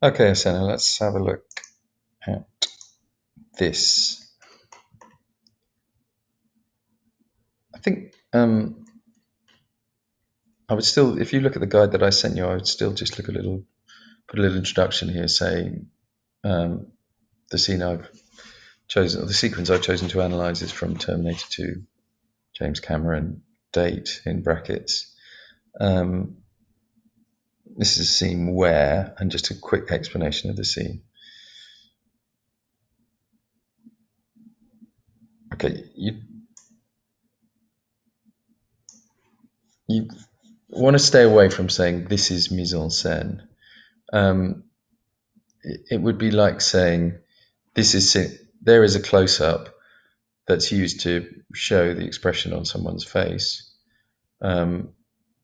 Okay, so now let's have a look at this. I think I would still, if you look at the guide that I sent you, I would still just put a little introduction here saying the scene I've chosen, or the sequence I've chosen to analyze is from Terminator 2, James Cameron, date in brackets. This is a scene where, and just a quick explanation of the scene. Okay, you want to stay away from saying this is mise en scène. It would be like saying there is a close-up that's used to show the expression on someone's face.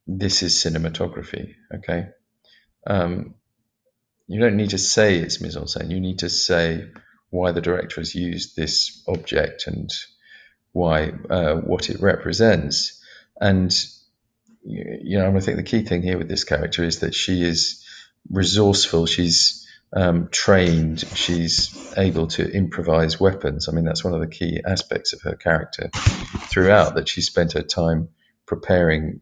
This is cinematography. Okay, you don't need to say it's mise en scène. You need to say why the director has used this object and why what it represents. And I think the key thing here with this character is that she is resourceful. She's trained. She's able to improvise weapons. I mean, that's one of the key aspects of her character throughout, that she spent her time preparing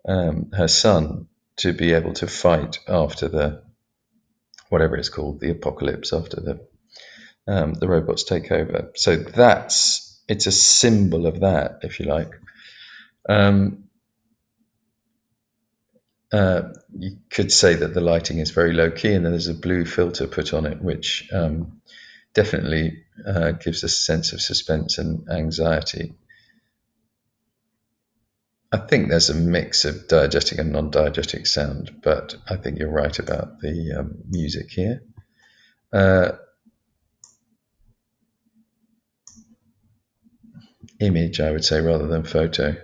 her son to be able to fight after the, whatever it's called, the apocalypse, after the robots take over. So it's a symbol of that, if you like. You could say that the lighting is very low key, and then there's a blue filter put on it, which definitely gives a sense of suspense and anxiety. I think there's a mix of diegetic and non-diegetic sound, but I think you're right about the music here. Image, I would say, rather than photo.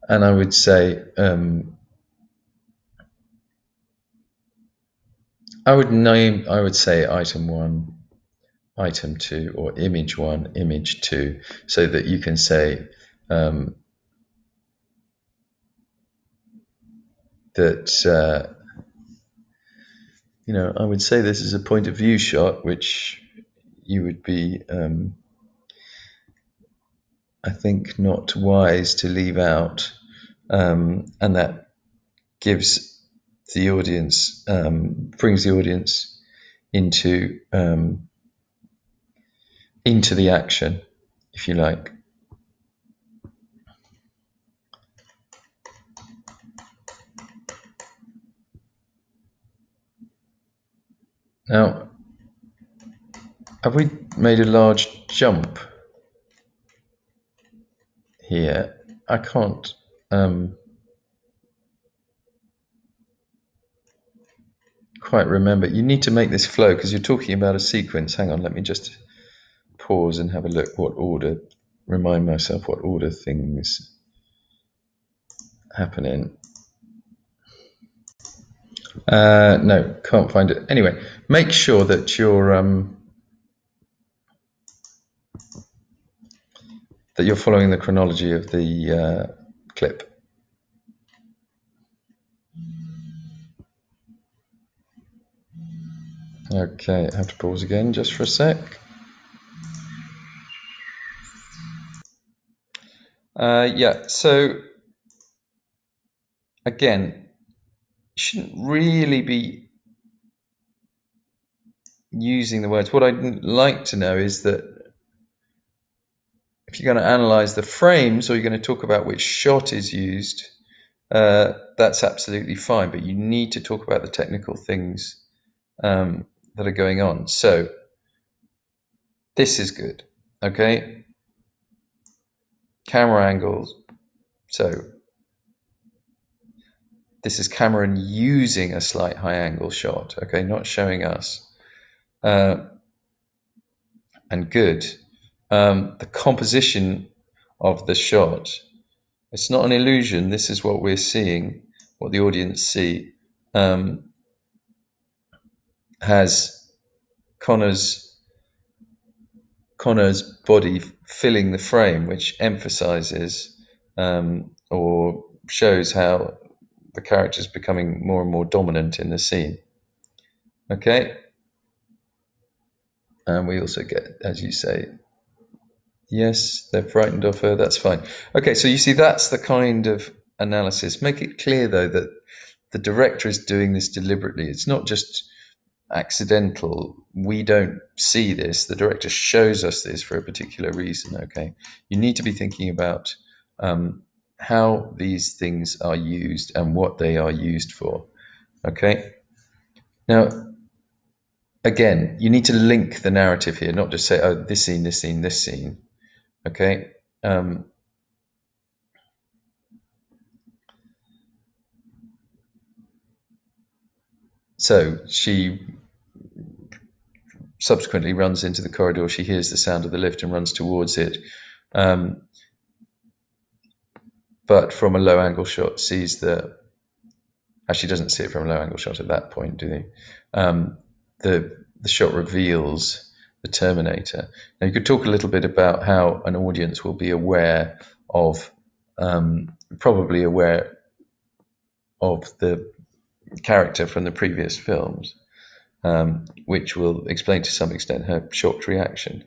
And I would say I would say item 1, item 2, or image 1, image 2, so that you can say that I would say this is a point of view shot, which you would be I think not wise to leave out, and that gives the audience, brings the audience into the action, if you like. Now, have we made a large jump here? I can't quite remember. You need to make this flow because you're talking about a sequence. Hang on, let me just pause and have a look remind myself what order things happen in. No, can't find it. Anyway, make sure that you're following the chronology of the clip. Okay, I have to pause again just for a sec. Yeah, so again, you shouldn't really be using the words. What I'd like to know is that if you're going to analyze the frames or you're going to talk about which shot is used, that's absolutely fine, but you need to talk about the technical things that are going on. So this is good, okay? Camera angles. So this is Cameron using a slight high angle shot, okay, not showing us. And good. The composition of the shot, it's not an illusion. This is what we're seeing, what the audience see. Has Connor's body filling the frame, which emphasizes or shows how the character's becoming more and more dominant in the scene. Okay? And we also get, as you say, yes, they're frightened of her, that's fine. Okay, so you see, that's the kind of analysis. Make it clear, though, that the director is doing this deliberately. It's not just accidental. We don't see this. The director shows us this for a particular reason, okay? You need to be thinking about how these things are used and what they are used for, okay? Now, again, you need to link the narrative here, not just say, oh, this scene, this scene, this scene, okay? So she subsequently runs into the corridor. She hears the sound of the lift and runs towards it. But from a low angle shot, sees the. Actually, doesn't see it from a low angle shot at that point, do they? The shot reveals the Terminator. Now, you could talk a little bit about how an audience will be aware of, probably aware of the character from the previous films, which will explain to some extent her shocked reaction.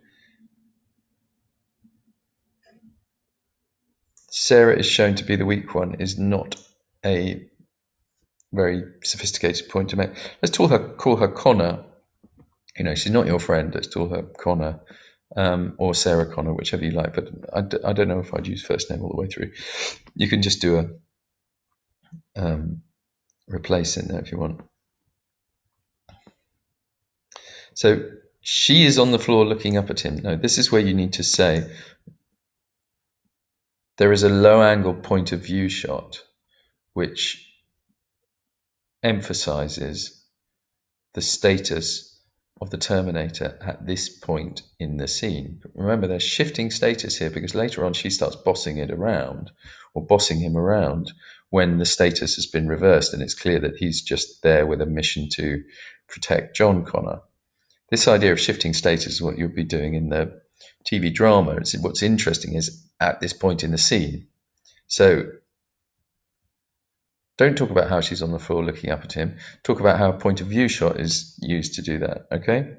Sarah is shown to be the weak one is not a very sophisticated point to make. Let's call her Connor. You know, she's not your friend. Let's call her Connor, or Sarah Connor, whichever you like. But I don't know if I'd use first name all the way through. You can just do a replace in there if you want. So she is on the floor looking up at him. No, this is where you need to say there is a low angle point of view shot which emphasizes the status of the Terminator at this point in the scene. But remember, there's shifting status here because later on she starts bossing him around when the status has been reversed and it's clear that he's just there with a mission to protect John Connor. This idea of shifting status is what you'll be doing in the TV drama. What's interesting is at this point in the scene. So don't talk about how she's on the floor looking up at him. Talk about how a point of view shot is used to do that, okay?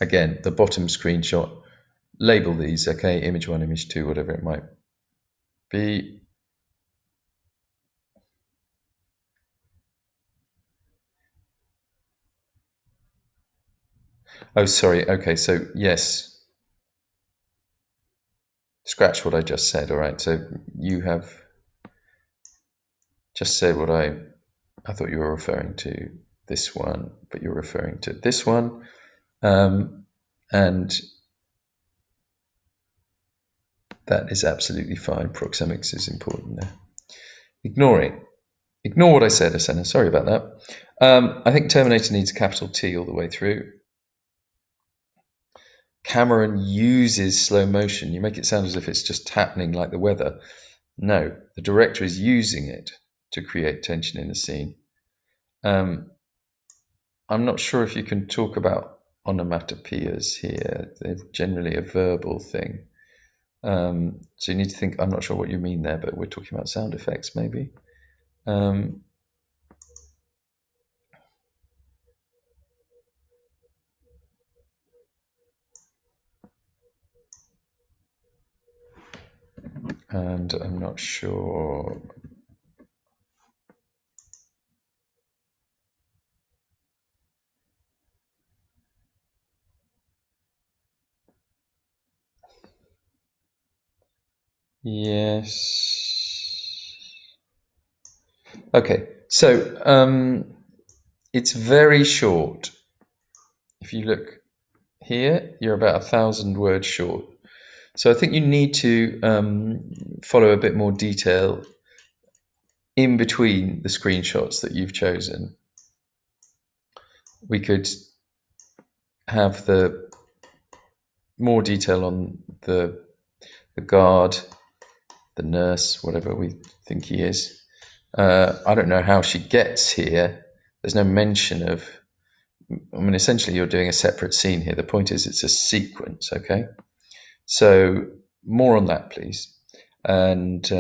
Again, the bottom screenshot, label these, okay? Image 1, image 2, whatever it might be. Oh, sorry, okay, so yes. Scratch what I just said, all right? So you have just said what I thought you were referring to this one, but you're referring to this one. And that is absolutely fine. Proxemics is important there. Ignore what I said, Asena. Sorry about that. I think Terminator needs a capital T all the way through. Cameron uses slow motion. You make it sound as if it's just happening like the weather. No, the director is using it to create tension in the scene. I'm not sure if you can talk about onomatopoeias here. They're generally a verbal thing. So you need to think, I'm not sure what you mean there, but we're talking about sound effects maybe. And I'm not sure. Yes. Okay, so it's very short. If you look here, you're about 1,000 words short. So I think you need to follow a bit more detail in between the screenshots that you've chosen. We could have the more detail on the guard, the nurse, whatever we think he is. I don't know how she gets here. There's no mention of. I mean, essentially, you're doing a separate scene here. The point is, it's a sequence, okay? So more on that, please. And